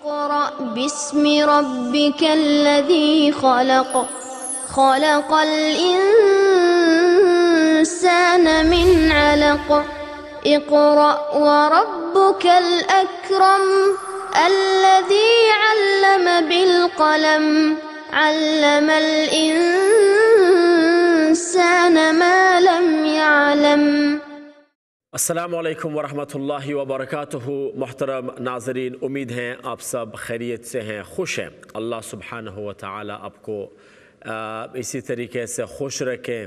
اقرأ باسم ربك الذي خلق خلق الإنسان من علق اقرأ وربك الأكرم الذي علم بالقلم علم الإنسان ما لم يعلم۔ السلام علیکم ورحمۃ اللہ وبرکاتہ۔ محترم ناظرین، امید ہیں آپ سب خیریت سے ہیں، خوش ہیں۔ اللہ سبحانہ و تعالی آپ کو اسی طریقے سے خوش رکھیں،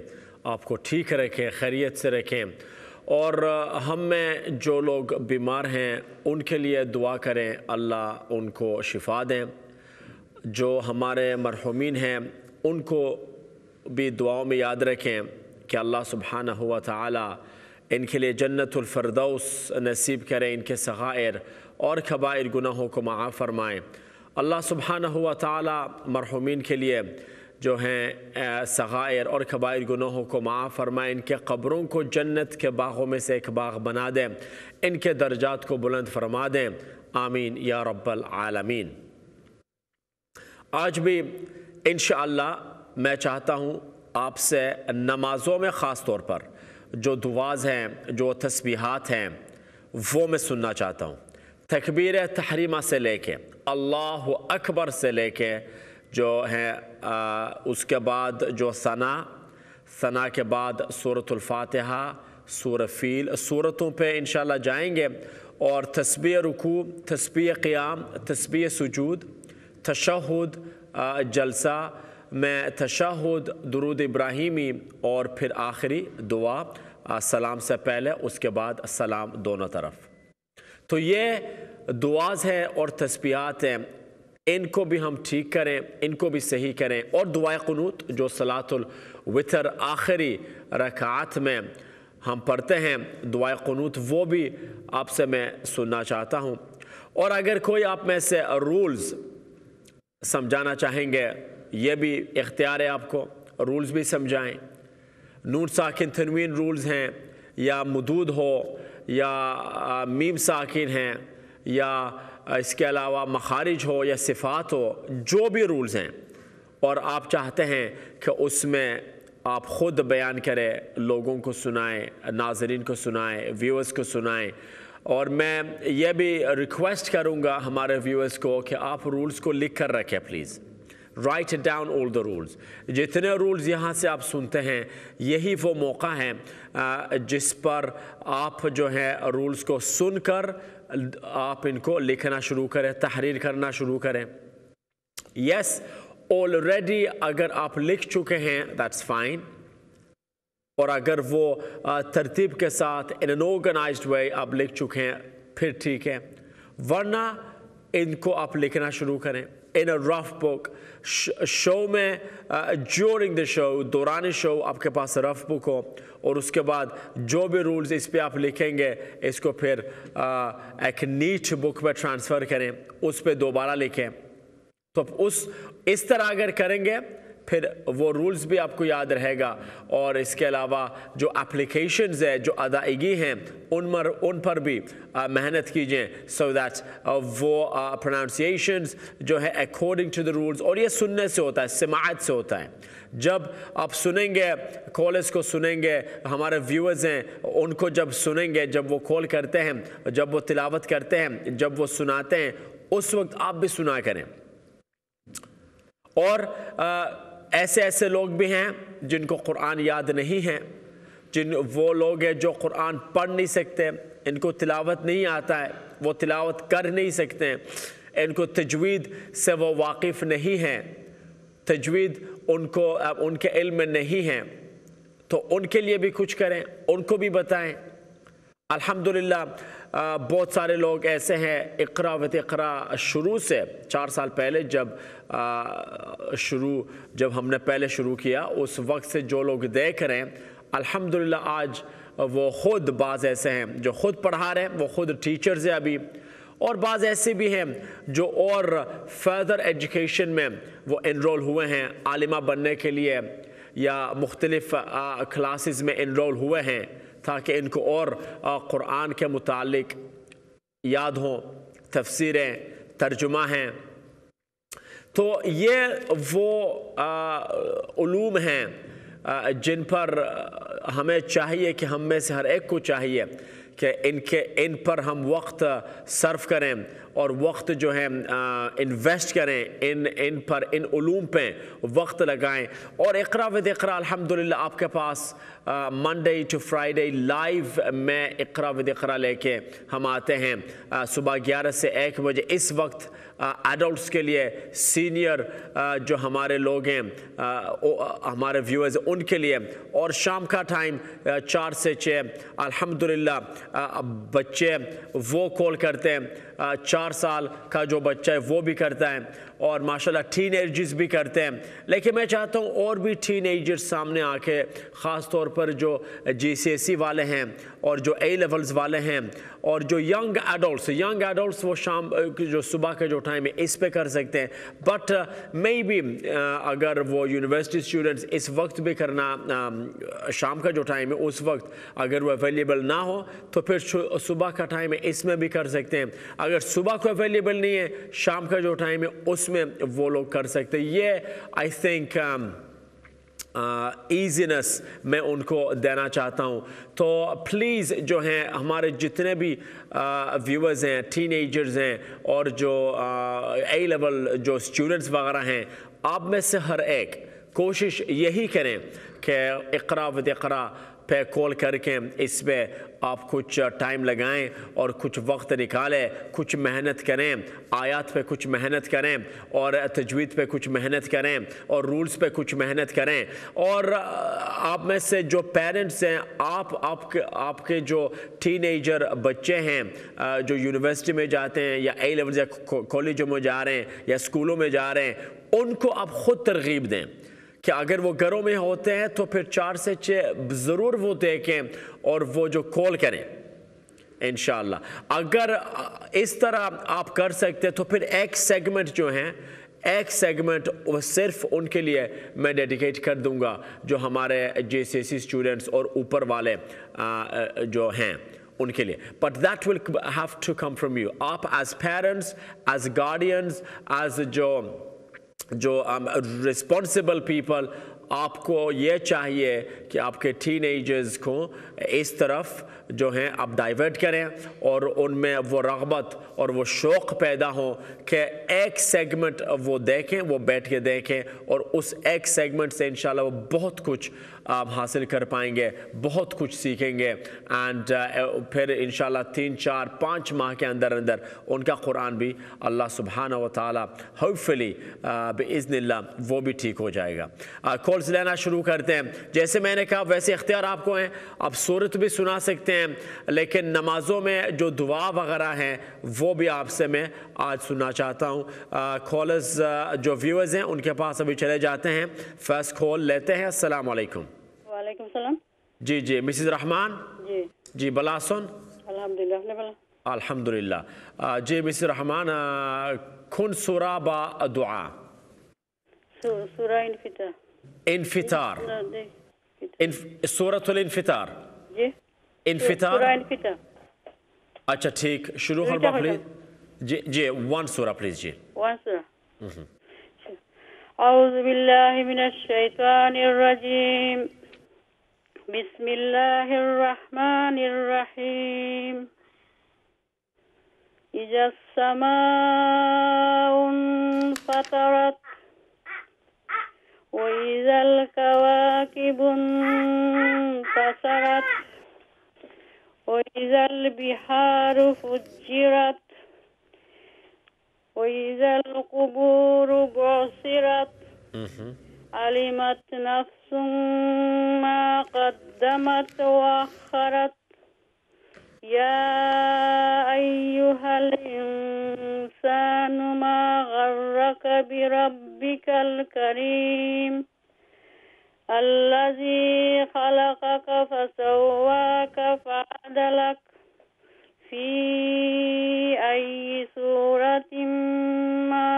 آپ کو ٹھیک رکھیں، خیریت سے رکھیں، اور ہم میں جو لوگ بیمار ہیں ان کے لیے دعا کریں، اللہ ان کو شفا دیں۔ جو ہمارے مرحومین ہیں ان کو بھی دعاؤں میں یاد رکھیں کہ اللہ سبحانہ و تعالی ان کے لیے جنت الفردوس نصیب کریں، ان کے صغائر اور کبائر گناہوں کو معاف فرمائیں۔ اللہ سبحانہ و تعالی مرحومین کے لیے جو ہیں صغائر اور کبائر گناہوں کو معاف فرمائیں، ان کے قبروں کو جنت کے باغوں میں سے ایک باغ بنا دیں، ان کے درجات کو بلند فرما دیں، آمین یا رب العالمین۔ آج بھی انشاءاللہ میں چاہتا ہوں آپ سے نمازوں میں خاص طور پر جو دعاز ہیں، جو تسبیحات ہیں، وہ میں سننا چاہتا ہوں۔ تکبیر تحریمہ سے لے کے اللہ اکبر سے لے کے جو ہیں اس کے بعد جو ثنا کے بعد سورۃ الفاتحہ، سورہ فیل، سورتوں پہ انشاءاللہ جائیں گے، اور تسبیح رکوع، تسبیح قیام، تسبیح سجود، تشہد، جلسہ میں تشہد، درود ابراہیمی، اور پھر آخری دعا سلام سے پہلے، اس کے بعد سلام دونوں طرف۔ تو یہ دعاز ہیں اور تسبیحات ہیں، ان کو بھی ہم ٹھیک کریں، ان کو بھی صحیح کریں، اور دعائے قنوت جو صلاۃ الوتر آخری رکعات میں ہم پڑھتے ہیں، دعائے قنوت، وہ بھی آپ سے میں سننا چاہتا ہوں۔ اور اگر کوئی آپ میں سے رولز سمجھانا چاہیں گے، یہ بھی اختیار ہے آپ کو، رولز بھی سمجھائیں۔ نون ساکن تنوین رولز ہیں، یا مدود ہو، یا میم ساکن ہیں، یا اس کے علاوہ مخارج ہو، یا صفات ہو، جو بھی رولز ہیں، اور آپ چاہتے ہیں کہ اس میں آپ خود بیان کریں، لوگوں کو سنائیں، ناظرین کو سنائیں، ویورز کو سنائیں۔ اور میں یہ بھی ریکویسٹ کروں گا ہمارے ویورز کو کہ آپ رولز کو لکھ کر رکھیں please. Write it down all the rules۔ جتنے رولز یہاں سے آپ سنتے ہیں، یہی وہ موقع ہے جس پر آپ جو ہے رولز کو سن کر آپ ان کو لکھنا شروع کریں، تحریر کرنا شروع کریں۔ یس، already اگر آپ لکھ چکے ہیں that's fine، اور اگر وہ ترتیب کے ساتھ in an organized way آپ لکھ چکے ہیں پھر ٹھیک ہے، ورنہ ان کو آپ لکھنا شروع کریں in a rough book۔ شو میں during the show، دوران شو آپ کے پاس رف بک ہو، اور اس کے بعد جو بھی رولز اس پہ آپ لکھیں گے، اس کو پھر ایک نیٹ بک میں ٹرانسفر کریں، اس پہ دوبارہ لکھیں۔ تو اس طرح اگر کریں گے پھر وہ رولز بھی آپ کو یاد رہے گا، اور اس کے علاوہ جو اپلیکیشنز ہیں، جو ادائیگی ہیں، ان پر بھی محنت کیجئے، سو دیٹ وہ پروننسیشنز جو ہے اکارڈنگ ٹو دا رولز۔ اور یہ سننے سے ہوتا ہے، سماعت سے ہوتا ہے۔ جب آپ سنیں گے، کالرز کو سنیں گے، ہمارے ویورز ہیں ان کو جب سنیں گے، جب وہ کال کرتے ہیں، جب وہ تلاوت کرتے ہیں، جب وہ سناتے ہیں، اس وقت آپ بھی سنا کریں۔ اور ایسے لوگ بھی ہیں جن کو قرآن یاد نہیں ہے، وہ لوگ ہیں جو قرآن پڑھ نہیں سکتے، ان کو تلاوت نہیں آتا ہے، وہ تلاوت کر نہیں سکتے، ان کو تجوید سے وہ واقف نہیں ہیں، تجوید ان کے علم میں نہیں ہے، تو ان کے لیے بھی کچھ کریں، ان کو بھی بتائیں۔ الحمدللہ بہت سارے لوگ ایسے ہیں، اقرا و اقرا شروع سے 4 سال پہلے جب ہم نے پہلے شروع کیا، اس وقت سے جو لوگ دیکھ رہے ہیں، الحمدللہ آج وہ خود بعض ایسے ہیں جو خود پڑھا رہے ہیں، وہ خود ٹیچرز ہیں ابھی، اور بعض ایسے بھی ہیں جو اور فردر ایجوکیشن میں وہ انرول ہوئے ہیں، عالمہ بننے کے لیے، یا مختلف کلاسز میں انرول ہوئے ہیں، تاکہ ان کو اور قرآن کے متعلق یاد ہوں، تفسیریں، ترجمہ ہیں. تو یہ وہ علوم ہیں جن پر ہمیں چاہیے کہ ہم میں سے ہر ایک کو چاہیے کہ ان پر ہم وقت صرف کریں اور وقت جو ہے انویسٹ کریں ان علوم پہ وقت لگائیں. اور اقرا ود اقرا الحمدللہ آپ کے پاس منڈے ٹو فرائیڈے لائیو میں اقرا ود اقرا لے کے ہم آتے ہیں صبح 11 سے 1 بجے. اس وقت ایڈلٹس کے لیے سینئر جو ہمارے لوگ ہیں ہمارے ویورز ان کے لیے, اور شام کا ٹائم 4 سے 6 الحمدللہ بچے وہ کال کرتے ہیں 4 سال کا جو بچہ ہے وہ بھی کرتا ہے اور ماشاءاللہ ٹین ایجرز بھی کرتے ہیں. لیکن میں چاہتا ہوں اور بھی ٹین ایجرز سامنے آ کے, خاص طور پر جو GCSE والے ہیں اور جو A لیولز والے ہیں اور جو ینگ ایڈلٹس وہ شام جو صبح کا جو ٹائم ہے اس پہ کر سکتے ہیں. بٹ مے بی اگر وہ یونیورسٹی اسٹوڈنٹس اس وقت بھی کرنا شام کا جو ٹائم ہے اس وقت اگر وہ اویلیبل نہ ہو تو پھر صبح کا ٹائم ہے اس میں بھی کر سکتے ہیں. اگر صبح کو اویلیبل نہیں ہے شام کا جو ٹائم ہے اس میں وہ لوگ کر سکتے ہیں. یہ آئی تھنک ایزینس میں ان کو دینا چاہتا ہوں. تو پلیز جو ہیں ہمارے جتنے بھی ویورز ہیں ٹین ایجرز ہیں اور جو A لیول جو اسٹوڈنٹس وغیرہ ہیں, آپ میں سے ہر ایک کوشش یہی کریں کہ اقرا ود اقرا پہ کال کر کے اس پہ آپ کچھ ٹائم لگائیں اور کچھ وقت نکالیں, کچھ محنت کریں, آیات پہ کچھ محنت کریں اور تجوید پہ کچھ محنت کریں اور رولز پہ کچھ محنت کریں. اور آپ میں سے جو پیرنٹس ہیں آپ کے جو ٹین ایجر بچے ہیں جو یونیورسٹی میں جاتے ہیں یا A لیول یا کالجوں میں جا رہے ہیں یا اسکولوں میں جا رہے ہیں, ان کو آپ خود ترغیب دیں کہ اگر وہ گھروں میں ہوتے ہیں تو پھر 4 سے 6 ضرور وہ دیکھیں اور وہ جو کال کریں انشاءاللہ. اگر اس طرح آپ کر سکتے تو پھر ایک سیگمنٹ جو ہیں ایک سیگمنٹ وہ صرف ان کے لیے میں ڈیڈیکیٹ کر دوں گا جو ہمارے GCSE اسٹوڈنٹس اور اوپر والے جو ہیں ان کے لیے. But that will have to come from you. آپ as parents, as guardians, as جو responsible people, آپ کو یہ چاہیے کہ آپ کے ٹین ایجرز کو اس طرف جو ہیں آپ ڈائیورٹ کریں اور ان میں وہ رغبت اور وہ شوق پیدا ہو کہ ایک سیگمنٹ وہ دیکھیں, وہ بیٹھ کے دیکھیں اور اس ایک سیگمنٹ سے انشاءاللہ وہ بہت کچھ آپ حاصل کر پائیں گے, بہت کچھ سیکھیں گے. اینڈ پھر انشاءاللہ 3 4 5 ماہ کے اندر ان کا قرآن بھی اللہ سبحانہ و تعالی ہوپفلی بإذن اللہ وہ بھی ٹھیک ہو جائے گا. کالز لینا شروع کرتے ہیں. جیسے میں نے کہا ویسے اختیار آپ کو ہیں, آپ سورت بھی سنا سکتے ہیں لیکن نمازوں میں جو دعا وغیرہ ہیں وہ بھی آپ سے میں آج سننا چاہتا ہوں. کالرز جو ویورز ہیں ان کے پاس ابھی چلے جاتے ہیں. فرسٹ کال لیتے ہیں. السلام علیکم. وعلیکم السلام. جی مسز رحمان. جی بلا سن. الحمدللہ. الحمدللہ. جی مسز رحمان, کن سورہ با دعا. سورہ انفطار. سورۃ الانفطار. جی انفطار. سورہ انفطار. اچھا ٹھیک, شروع حلبہ پلیز. جی 1 سورہ پلیز. جی 1 سورہ. اعوذ باللہ من الشیطان الرجیم. بسم اللہ الرحمن الرحیم. اذا السماء انفطرت وإذا الكواكب انتثرت وإذا البحار فجرت وإذا القبور بعثرت علمت نفس ما قدمت وأخرت يا أيها الإنسان ما غرك بربك الكريم الذي خلقك فسواك فعدلك في أي صورة ما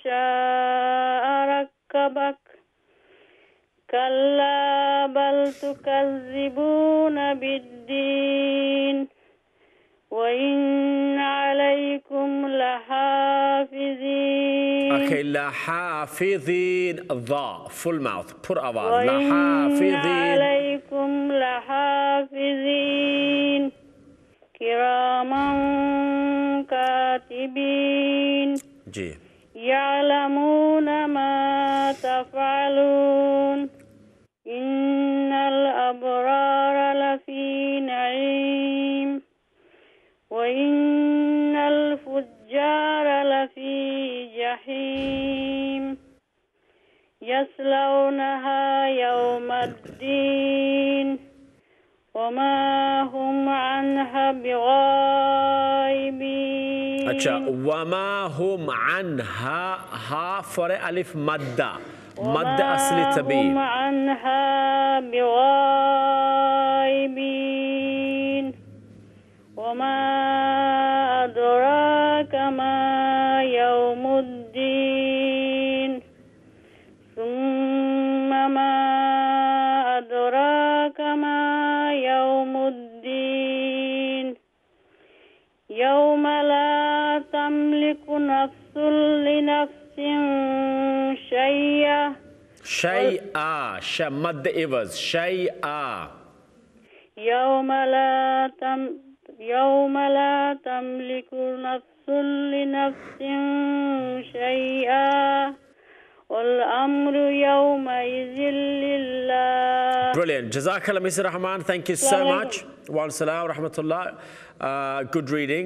شاء ركبك كلا بل تكذبون بالدين وإن عليكم لحافظين Okay, لحافظين ضاء full mouth پر آواز وإن لحافظين عليكم لحافظين كراما كاتبين جی يعلمون ما تفعلون إن الأبرار لفي نعيم وإن الفجار لفي جحيم يصلونها يوم الدين وما هم عنها بغائبين. اچھا وما هم عنها ہا فور الف مدہ مد اصلی طبیعی وما هم عنها بغائبين وما أدراك ما يوم الدين ثم ما أدراك ما يوم الدين يوم لا تملك نفس لنفس شيئا شیئا مد عوض شیئا يوم لا تملك نفس لنفس شيئا والأمر يومئذ لله. Brilliant. Jazakallah, Mr. Rahman. Thank you so much. Wa alaikum wa rahmatullah. Good reading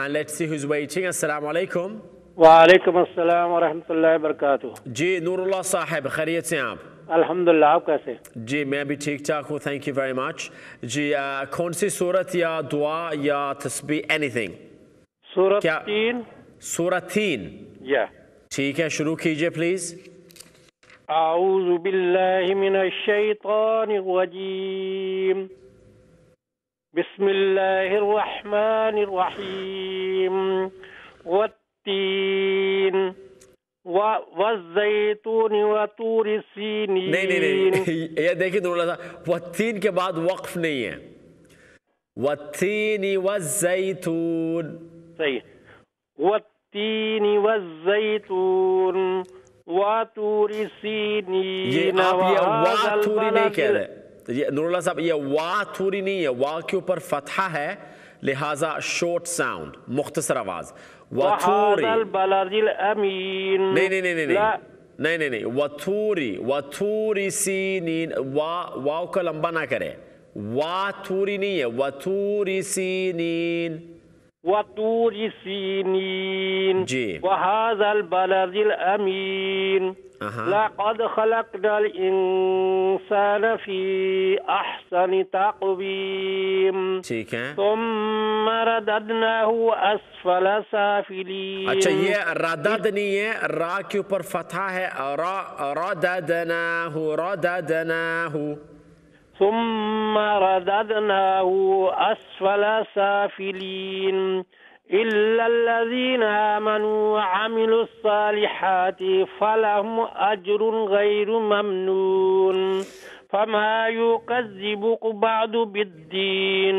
and let's see who's waiting. Assalamu alaikum. وعلیکم السلام ورحمۃ اللہ وبرکاتہ. جی نوراللہ صاحب خیریت سے آپ؟ الحمدللہ آپ کیسے؟ جی میں بھی ٹھیک ٹھاک ہوں تھینک یو ویری مچ. جی کون سی صورت یا دعا یا تسبیح اینی تھنگ؟ سورۃ کیا تین. سورۃ تین یا ٹھیک ہے شروع کیجئے پلیز. اعوذ باللہ من الشیطان الرجیم بسم اللہ الرحمن الرحیم والتین والزیتون وطور سینین. نہیں یہ دیکھیں نوراللہ صاحب والتین کے بعد وقف نہیں ہے. والتین والزیتون صحیح. والتین والزیتون وطور سینین. یہ آپ یہ وا توری نہیں کہہ رہے نوراللہ صاحب یہ وا توری نہیں ہے. وا کے اوپر فتحہ ہے لہٰذا شورٹ ساؤنڈ مختصر آواز. وطوری البلد الامین. نہیں وطوری سینین واو کا لمبا نہ کرے. وا توری نہیں ہے وطوری سینین. وطور سینین جی وهذا البلد الامین لقد خلقنا الانسان في احسن تقویم. ٹھیک ہے. ثم رددناه اسفل سافلین. اچھا یہ ردد نہیں ہے را کے اوپر فتحہ ہے رددناہ. ثم رددناه أسفل سافلين إلا الذين آمنوا وعملوا الصالحات فلهم أجر غير ممنون فما يكذبك بعد بالدين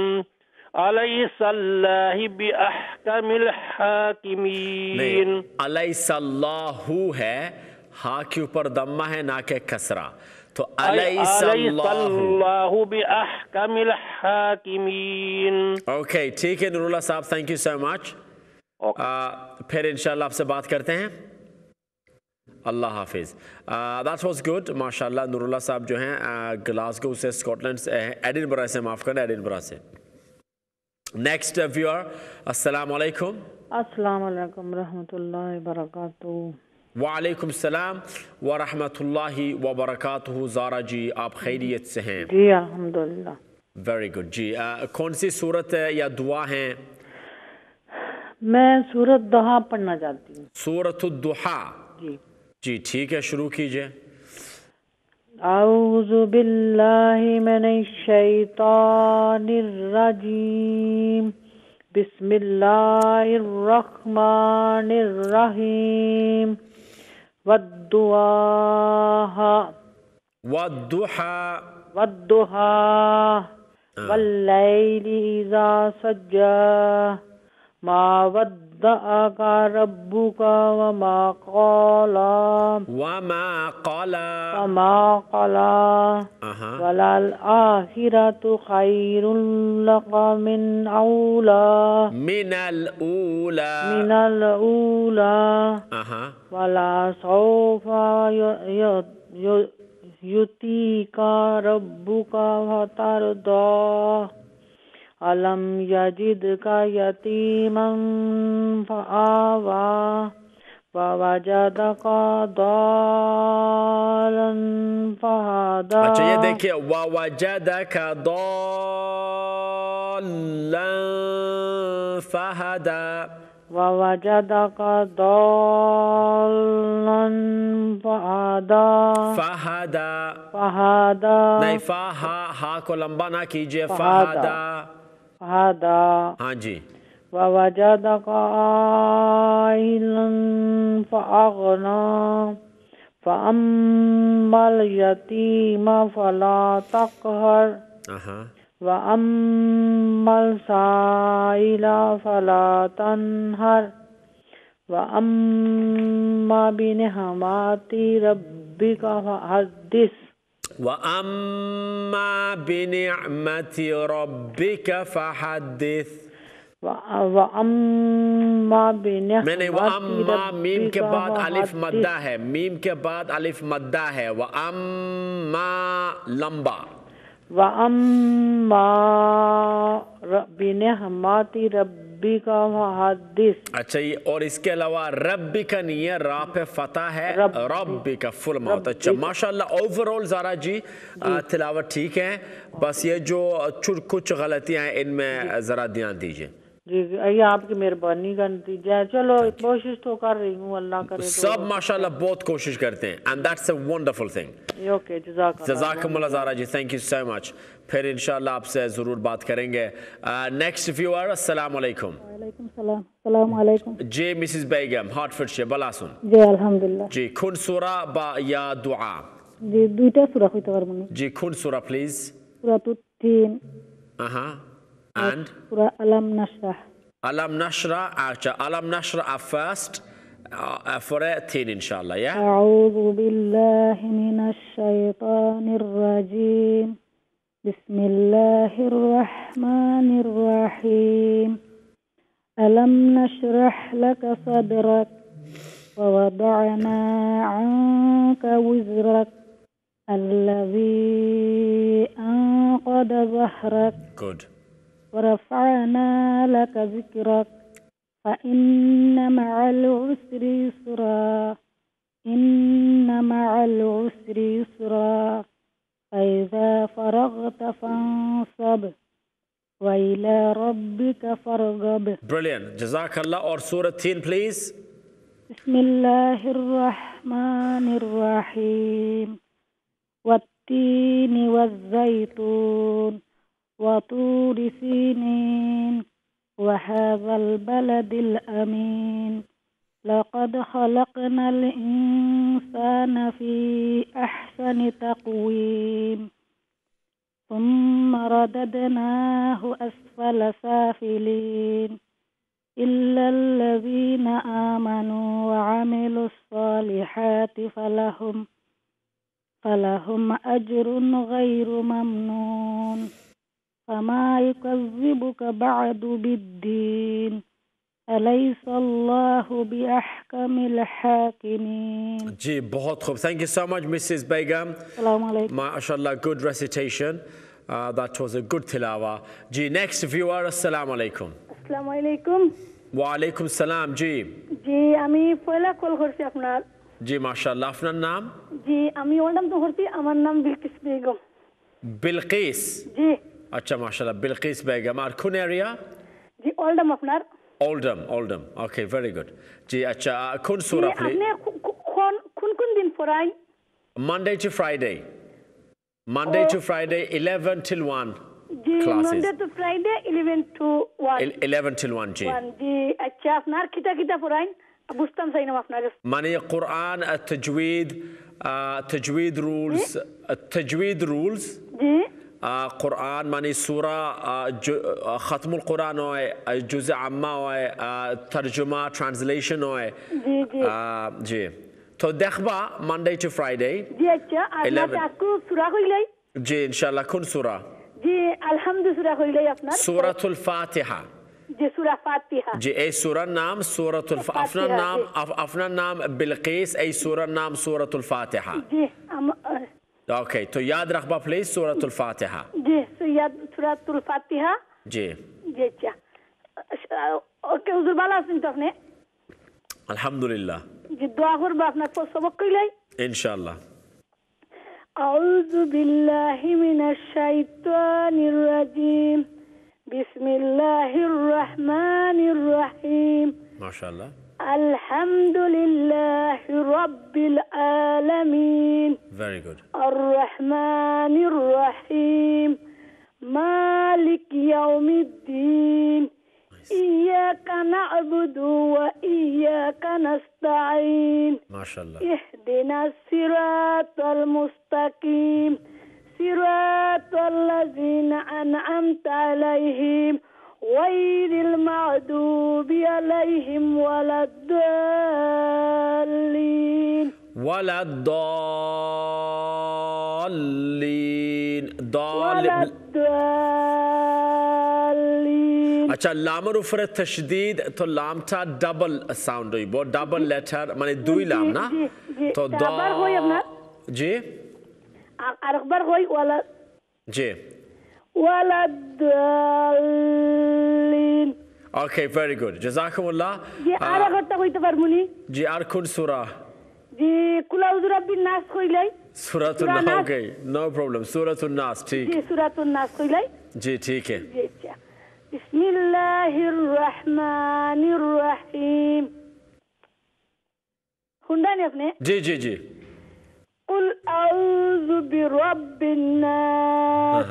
أليس الله بأحكم الحاكمين. أليس الله ہے ہا کے اوپر ضمہ ہے نہ کہ کسرہ تو أليس الله بأحكم الحاكمين. اوکے ٹھیک ہے نوراللہ صاحب تھینک یو سو مچ. پھر انشاءاللہ آپ سے بات کرتے ہیں. اللہ حافظ. that was good ماشاءاللہ. نوراللہ صاحب جو ہیں گلاسگو سے اسکاٹ لینڈ سے ایڈنبرا سے معاف کرنا ایڈنبرا سے. نیکسٹ ویور السلام علیکم. السلام علیکم ورحمۃ اللہ وبرکاتہ. وعلیکم السلام ورحمۃ اللہ وبرکاتہ. زارا جی آپ خیریت سے ہیں؟ جی الحمدللہ. Very good. جی کون سی صورت یا دعا ہیں؟ میں سورۃ ضحیٰ پڑھنا چاہتی ہوں. سورۃ الضحیٰ جی ٹھیک ہے شروع کیجئے. اعوذ باللہ من الشیطان الرجیم بسم اللہ الرحمن الرحیم. والضحى والليل إذا سجى ما ودعك ربك وما قلى وللآخرة خير لك من الأولى ولا سوف يؤتيك ربك فترضى ألم يجدك يتيما فآوى ووجدك ضالا فهدى. اچھا یہ دیکھیے ووجدك ضالا فهدى ووجدك ضالا فهدى نہیں ہا کو لمبا نہ کیجئے فہدى ہاں جی ووجدك عائلا فأغنى فأما اليتيم فلا تقهر وأما السائل فلا تنهر وأما بنعمة ربك فحدث وَأَمَّا بِنِعْمَةِ رَبِّكَ فَحَدِّثْ وَأَمَّا میں نے وَأَمَّا میم کے بعد الف مدہ ہے وَأَمَّا لمبا وَأَمَّا بِنِعْمَةِ رَبِّكَ فَحَدِّثْ. اچھا یہ اور اس کے علاوہ ربی کا نہیں ہے را پہ فتح ہے ربی کا فل ماؤتھ. اچھا ماشاءاللہ اوورال زارا جی تلاوت ٹھیک ہے بس یہ جو کچھ غلطیاں ہیں ان میں ذرا دھیان دیجئے. جی یہ آپ کی مہربانی کا نتیجہ ہے. چلو کوشش تو کر رہی ہوں اللہ کرے سب ماشاءاللہ بہت کوشش کرتے ہیں and that's a wonderful thing. Okay جزاکم اللہ زارا جی thank you so much. پھر انشاءاللہ آپ سے ضرور بات کریں گے. نیکسٹ ویور السلام علیکم. وعلیکم السلام. السلام علیکم. جی مسز بیگم ہارٹفورڈ سے بلا سن. جی الحمدللہ. جی کھن سورہ با یا دعا. جی دویتا سورہ ہوئی تورمنی. جی کھن سورہ پلیز. سورہ التین. and سورہ علم نشرح. علم نشرح. اچھا علم نشرح first for a teen inshallah. yeah. أعوذ بالله من الشيطان الرجيم. بسم الله الرحمن الرحيم. ألم نشرح لك صدرك ووضعنا عنك وزرك الذي أنقض ظهرك. Good. ورفعنا لك ذكرك فإن مع العسر يسرا فإذا فرغت فانصب وإلى ربك فارغب. Brilliant. Jazakallah. اور سورة تین please. بسم الله الرحمن الرحيم. والتين والزيتون وطور سينين وهذا البلد الأمين لقد خلقنا الإنسان في أحسن تقويم ثم رددناه أسفل سافلين إلا الذين آمنوا وعملوا الصالحات فلهم أجر غير ممنون فما يكذبك بعد بالدين أليس الله بأحكم الحاكمين. جی بہت خوب. Thank you so much Mrs. Begum. السلام علیکم. MashaAllah, good recitation. That was a good tilawa. G next viewer السلام علیکم. السلام علیکم. وعلیکم السلام. جی আমি পয়লা কল করছি আপনার. জি মাশাআল্লাহ. আপনার নাম? জি আমি ওল্ডাম তো করছি আমার নাম বিলকিস বেগম. বিলকিস. জি আচ্ছা মাশাআল্লাহ বিলকিস বেগম. আর কোন এরিয়া? জি ওল্ডাম আপনার. Oldham. Okay, very good. جی اچھا কোন সূরা প্লিজ? আপনি কোন দিন পড়াই? Monday to Friday. 11 till 1. G classes. Monday to Friday 11 to 1. 11 till 1 جی. জি আচ্ছা আপনার কিটা পড়াই? বুঝতাম চাই না আপনার. মানে কোরআন التجويد rules. التجويد rules. جی قرآن مانی سورہ ختم القرآن ہوئے جز عامہ ہوئے ترجمہ ٹرانسلیشن ہوئے جی تو دیکھبا منڈے ٹو فرائیڈے جی اچھا آپ کو سورہ ہوئی لئی جی انشاءاللہ کن سورہ جی الحمد سورہ ہوئی لئی اپنا سورۃ الفاتحہ جی سورہ فاتحہ جی اے سورہ نام سورۃ اپنا نام بلقیس اے سورہ نام سورۃ الفاتحہ جی اوکے تو یاد رکھبا پلیز سورۃ الفاتحہ جی سورۃ الفاتحہ جی جی اچھا اوکے حضور بالا سنت اپنے الحمدللہ جی دعا ہور با اپنا کو سبق کوئی لئی انشاءاللہ اعوذ باللہ من الشیطان الرجیم بسم اللہ الرحمن الرحیم ماشاءاللہ الحمد للہ رب العالمین very good الرحمن الرحیم مالک یوم الدین إياك نعبد وإياك نستعين ماشاءاللہ اهدنا الصراط المستقيم صراط الذين أنعمت عليهم غير المغضوب عليهم ولا الضالين ولا الضالين ولا الضالين اچھا لام رفر تشدید تو لام تھا ڈبل ساؤنڈ ہوئی وہ ڈبل لیٹر مانے دوئی لام نا تو اخبار ہوئی اپنا جی اخبار ہوئی والا جی ولا الضالين اوکے ویری گڈ جزاکم اللہ جی آرہ گھٹا ہوئی تفرمونی جی ارکن سورہ جی قل اعوذ برب الناس ہوئی لئی سورۃ الناس اوکے نو پرابلم سورۃ الناس ٹھیک جی سورۃ الناس ہوئی لئی جی ٹھیک ہے جی اچھا بسم اللہ الرحمن الرحیم ہنڈا نے اپنے جی جی جی قل اعوذ برب الناس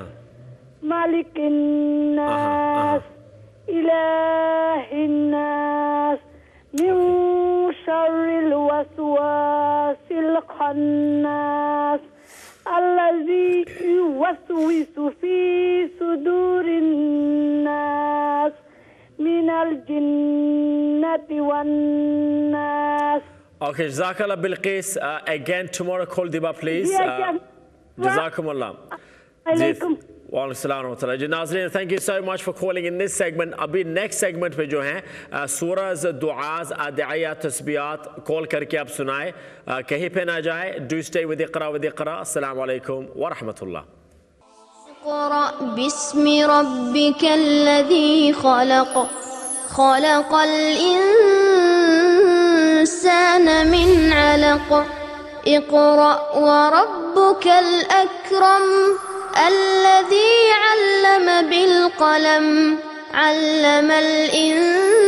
مالک الناس الہ الناس من شر الوسواس الخناس الذي يوسوس في صدور الناس من الجنة والناس. Okay, Jazakallah Bilqis. Again tomorrow call Diba please. Jazakumullah. Alaikum. Nazreen, thank you so much for calling in this segment. Abhi next segment pe jo hain surahs, du'as, ad'iyat, tasbiyat call karke aap sunaye. Kahin pe na jaye. Do stay with Iqra with Iqra. Assalamu alaikum wa rahmatullah. اقرأ باسم ربك الذي خلق خلق الإنسان من علق اقرأ وربك الأكرم الذي علم بالقلم علم الإنسان